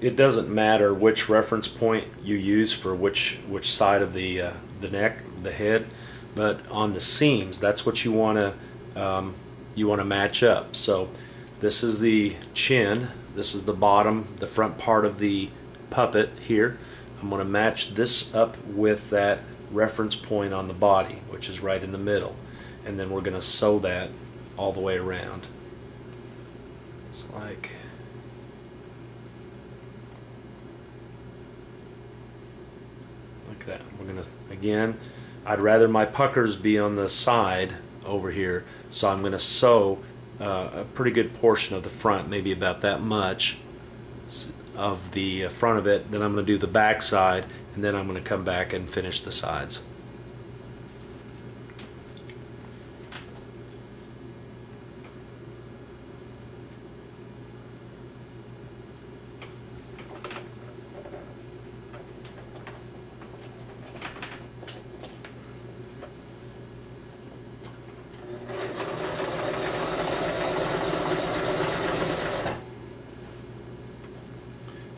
it doesn't matter which reference point you use for which side of the neck, the head, but on the seams, that's what you want to match up. So this is the chin, this is the bottom, the front part of the puppet here. I'm going to match this up with that reference point on the body, which is right in the middle, and then we're going to sew that all the way around. It's like that. We're going to, again, I'd rather my puckers be on the side over here, so I'm going to sew a pretty good portion of the front, maybe about that much of the front of it. Then I'm going to do the back side, and then I'm going to come back and finish the sides.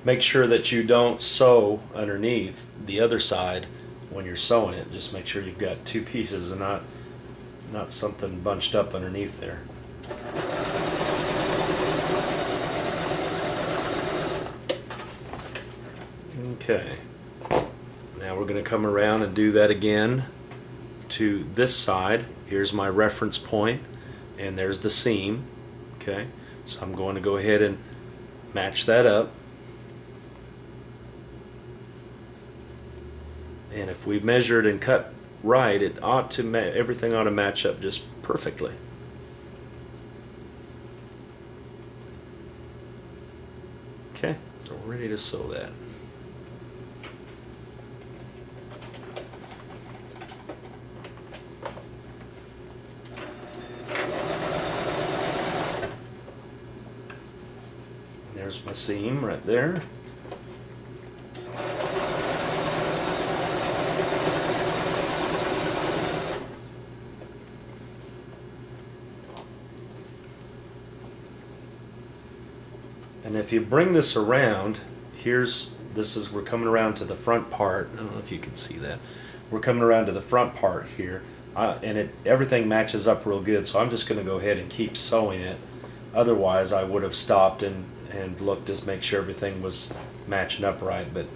Make sure that you don't sew underneath the other side when you're sewing it. Just make sure you've got two pieces and not something bunched up underneath there. Okay, now we're going to come around and do that again to this side. Here's my reference point, and there's the seam. Okay, so I'm going to go ahead and match that up. And if we measured and cut right, it ought to everything ought to match up just perfectly. Okay, so we're ready to sew that. There's my seam right there. And if you bring this around, we're coming around to the front part. I don't know if you can see that. We're coming around to the front part here, and everything matches up real good. So I'm just going to go ahead and keep sewing it. Otherwise, I would have stopped and looked to make sure everything was matching up right. But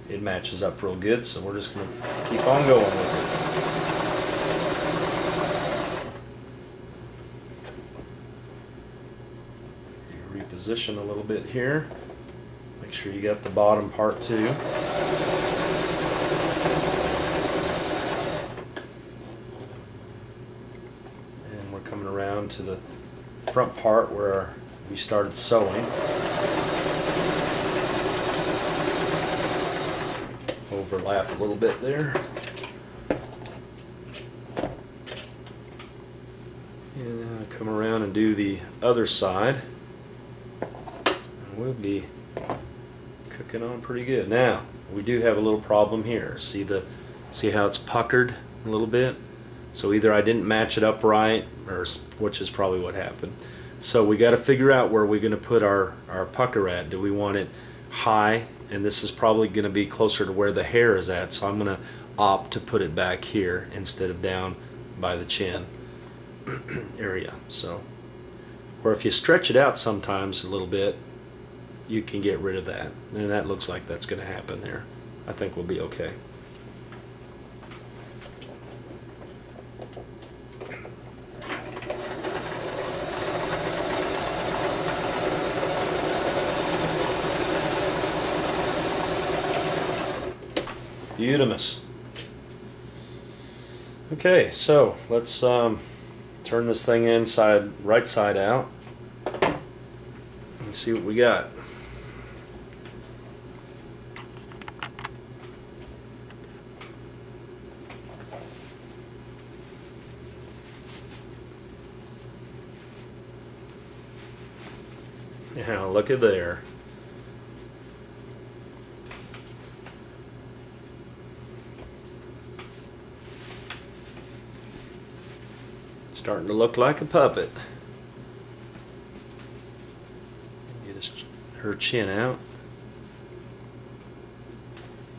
it matches up real good, so we're just going to keep on going with it. Reposition a little bit here. Make sure you got the bottom part too. And we're coming around to the front part where we started sewing. Overlap a little bit there. And now come around and do the other side. We'll be cooking on pretty good. Now we do have a little problem here. See how it's puckered a little bit? So either I didn't match it up right, or which is probably what happened. So we got to figure out where we're going to put our pucker at. Do we want it high? And this is probably going to be closer to where the hair is at. So I'm going to opt to put it back here instead of down by the chin area. So, or if you stretch it out sometimes a little bit, you can get rid of that, and that looks like that's going to happen there. I think we'll be okay. Beautimous. Okay, so let's turn this thing right side out and see what we got. Yeah, look at there. Starting to look like a puppet. Get her chin out.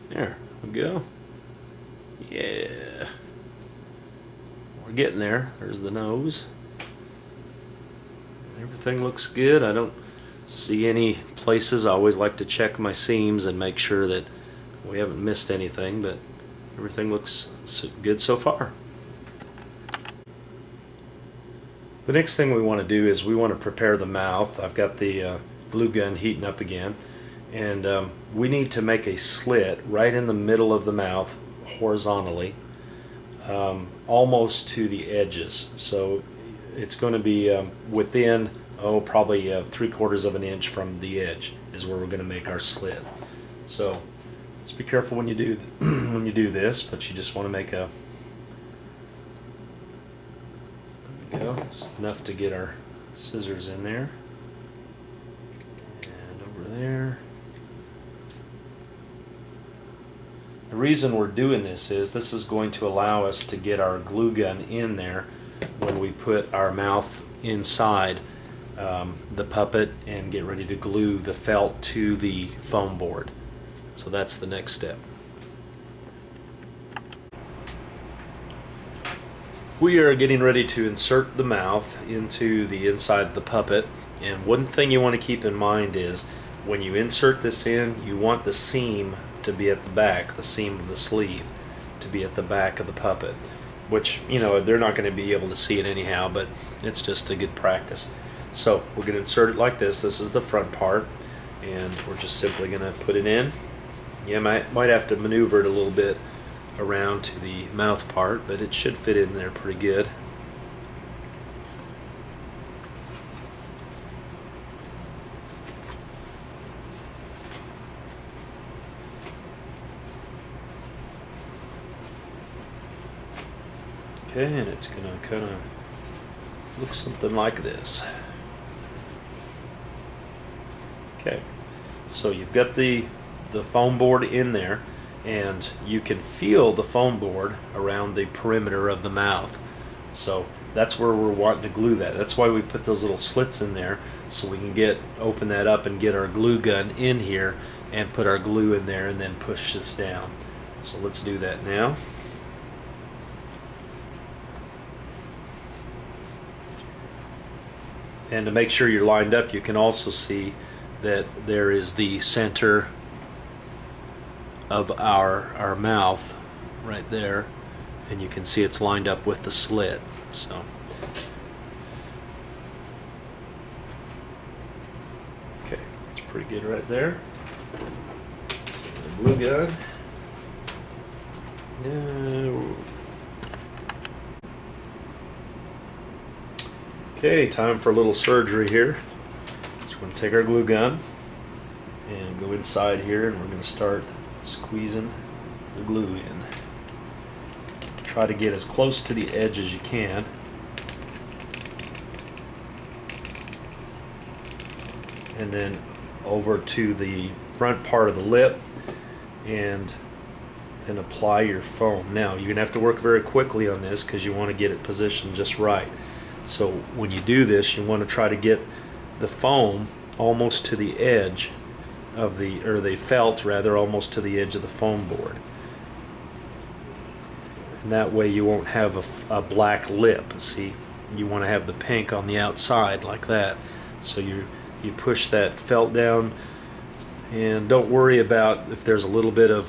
There we go. Yeah. We're getting there. There's the nose. Everything looks good. I don't see any places. I always like to check my seams and make sure that we haven't missed anything, but everything looks good so far. The next thing we want to do is we want to prepare the mouth. I've got the glue gun heating up again, and we need to make a slit right in the middle of the mouth horizontally, almost to the edges. So it's going to be within, probably 3/4 of an inch from the edge is where we're going to make our slit. So just be careful when you do when you do this, but you just want to make a, there we go, just enough to get our scissors in there and over there. The reason we're doing this is going to allow us to get our glue gun in there when we put our mouth inside the puppet and get ready to glue the felt to the foam board. So that's the next step. We are getting ready to insert the mouth into the inside of the puppet, and one thing you want to keep in mind is when you insert this in, you want the seam to be at the back, the seam of the sleeve to be at the back of the puppet, which, you know, they're not going to be able to see it anyhow, but it's just a good practice. So we're going to insert it like this. This is the front part, and we're just simply going to put it in. You might have to maneuver it a little bit around to the mouth part, but it should fit in there pretty good. Okay, and it's going to kind of look something like this. Okay, so you've got the foam board in there, and you can feel the foam board around the perimeter of the mouth. So that's where we're wanting to glue that. That's why we put those little slits in there, so we can open that up and get our glue gun in here and put our glue in there and then push this down. So let's do that now. And to make sure you're lined up, you can also see that there is the center of our mouth right there, and you can see it's lined up with the slit. So okay, that's pretty good right there. The glue gun. No. Okay, time for a little surgery here. So we're going to take our glue gun and go inside here, and we're going to start squeezing the glue in. Try to get as close to the edge as you can. And then over to the front part of the lip, and then apply your foam. Now you're going to have to work very quickly on this because you want to get it positioned just right. So when you do this, you want to try to get the foam almost to the edge of the felt rather, almost to the edge of the foam board. And that way you won't have a black lip. See, you want to have the pink on the outside like that. So you push that felt down, and don't worry about if there's a little bit of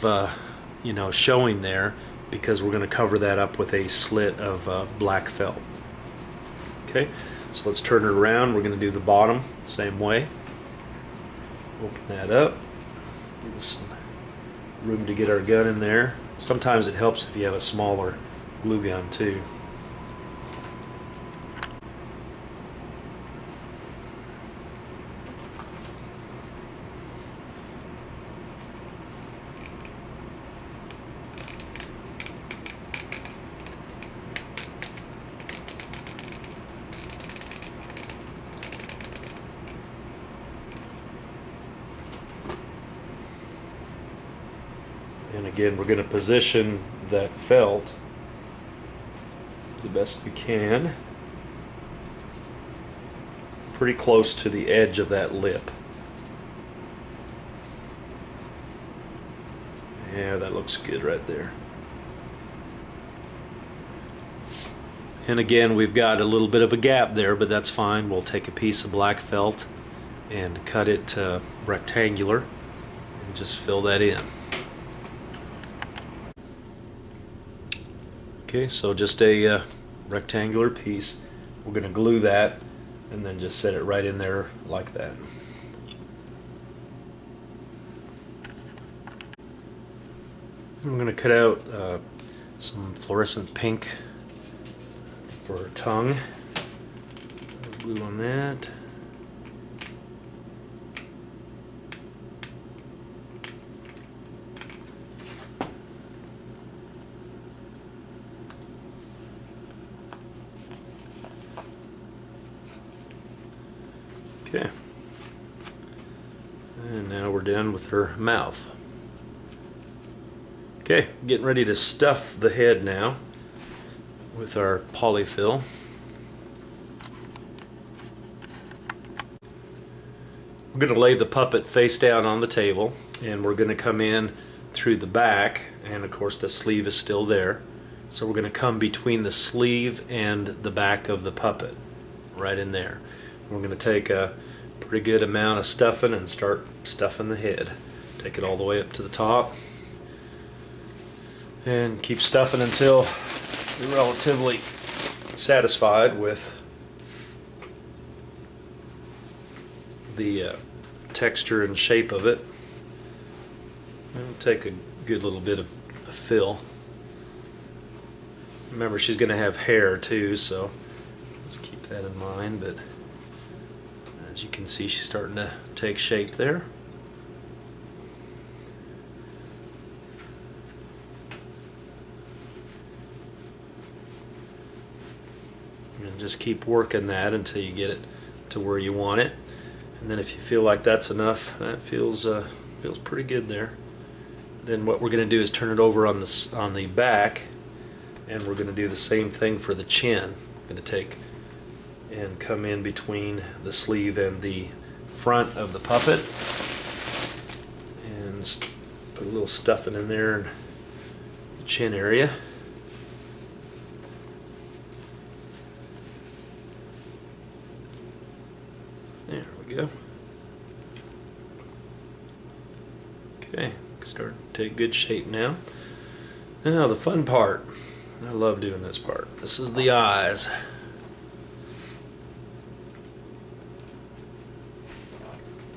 showing there, because we're going to cover that up with a slit of black felt. Okay, so let's turn it around. We're going to do the bottom the same way. Open that up. Give us some room to get our gun in there. Sometimes it helps if you have a smaller glue gun too. And again, we're going to position that felt the best we can, pretty close to the edge of that lip. Yeah, that looks good right there. And again, we've got a little bit of a gap there, but that's fine. We'll take a piece of black felt and cut it rectangular and just fill that in. Okay, so just a rectangular piece. We're going to glue that and then just set it right in there like that. I'm going to cut out some fluorescent pink for her tongue. Glue on that. Okay. And now we're done with her mouth. Okay, getting ready to stuff the head now with our polyfill. We're going to lay the puppet face down on the table, and we're going to come in through the back, and of course the sleeve is still there. So we're going to come between the sleeve and the back of the puppet, right in there. We're going to take a pretty good amount of stuffing and start stuffing the head. Take it all the way up to the top and keep stuffing until you're relatively satisfied with the texture and shape of it. And take a good little bit of fill. Remember, she's going to have hair too, so let's keep that in mind. But as you can see, she's starting to take shape there. And just keep working that until you get it to where you want it. And then if you feel like that's enough, that feels pretty good there. Then what we're going to do is turn it over on the back, and we're going to do the same thing for the chin. We're going to take and come in between the sleeve and the front of the puppet and put a little stuffing in there in the chin area. There we go. Okay, start to take good shape now. Now the fun part. I love doing this part. This is the eyes.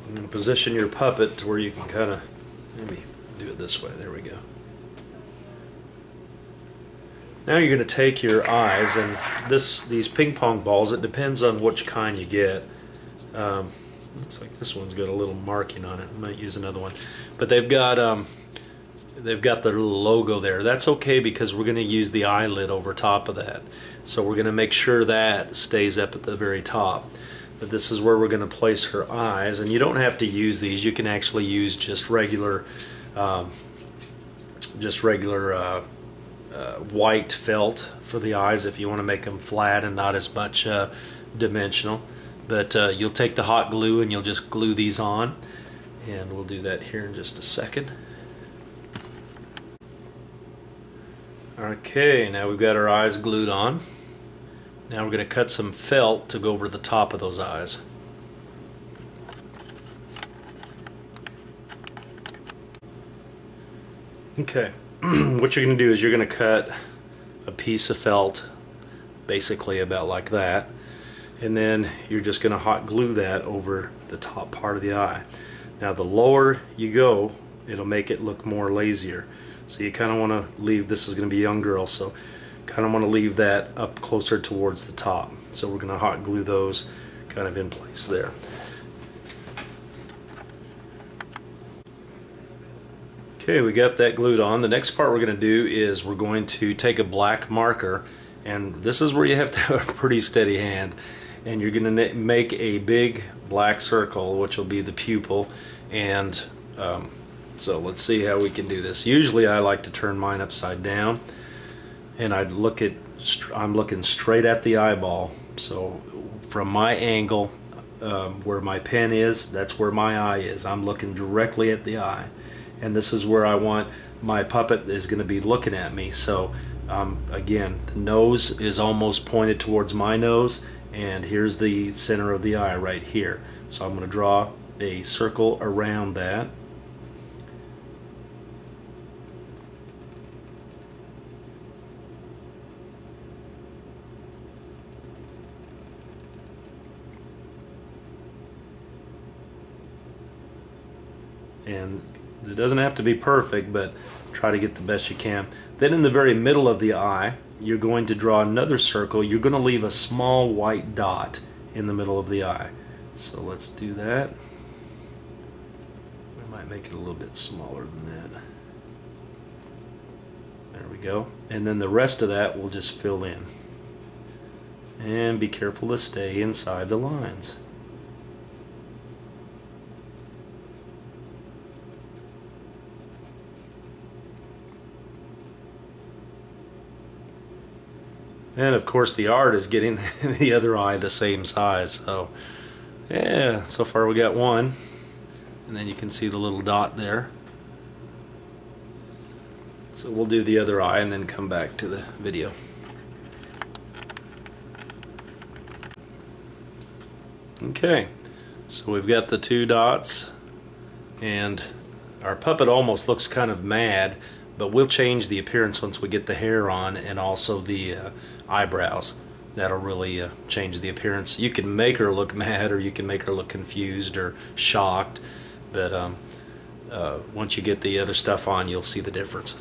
I'm going to position your puppet to where you can kind of maybe do it this way. There we go. Now you're going to take your eyes, and these ping pong balls, it depends on which kind you get. Looks like this one's got a little marking on it. I might use another one, but they've got their little logo there. That's okay because we're going to use the eyelid over top of that. So we're going to make sure that stays up at the very top. But this is where we're going to place her eyes, and you don't have to use these. You can actually use just regular white felt for the eyes if you want to make them flat and not as much dimensional. But you'll take the hot glue and you'll just glue these on, and we'll do that here in just a second. Okay, now we've got our eyes glued on. Now we're going to cut some felt to go over the top of those eyes. Okay, what you're going to do is you're going to cut a piece of felt basically about like that, and then you're just going to hot glue that over the top part of the eye. Now the lower you go, it'll make it look more lazier. So you kind of want to leave, this is going to be a young girl, so kind of want to leave that up closer towards the top. So we're going to hot glue those kind of in place there. Okay, we got that glued on. The next part we're going to do is we're going to take a black marker, and this is where you have to have a pretty steady hand, and you're going to make a big black circle, which will be the pupil. And so let's see how we can do this. Usually I like to turn mine upside down, and I'm looking straight at the eyeball. So from my angle, where my pen is, that's where my eye is. I'm looking directly at the eye, and this is where I want my puppet is going to be looking at me. So again, the nose is almost pointed towards my nose, and here's the center of the eye right here. So I'm going to draw a circle around that. And it doesn't have to be perfect, but try to get the best you can. Then in the very middle of the eye, you're going to draw another circle. You're going to leave a small white dot in the middle of the eye. So let's do that. We might make it a little bit smaller than that. There we go. And then the rest of that we'll just fill in. And be careful to stay inside the lines. And of course the art is getting the other eye the same size. So yeah, so far we got one. And then you can see the little dot there. So we'll do the other eye and then come back to the video. Okay, so we've got the two dots, and our puppet almost looks kind of mad, but we'll change the appearance once we get the hair on and also the eyebrows. That'll really change the appearance. You can make her look mad, or you can make her look confused or shocked, but once you get the other stuff on, you'll see the difference.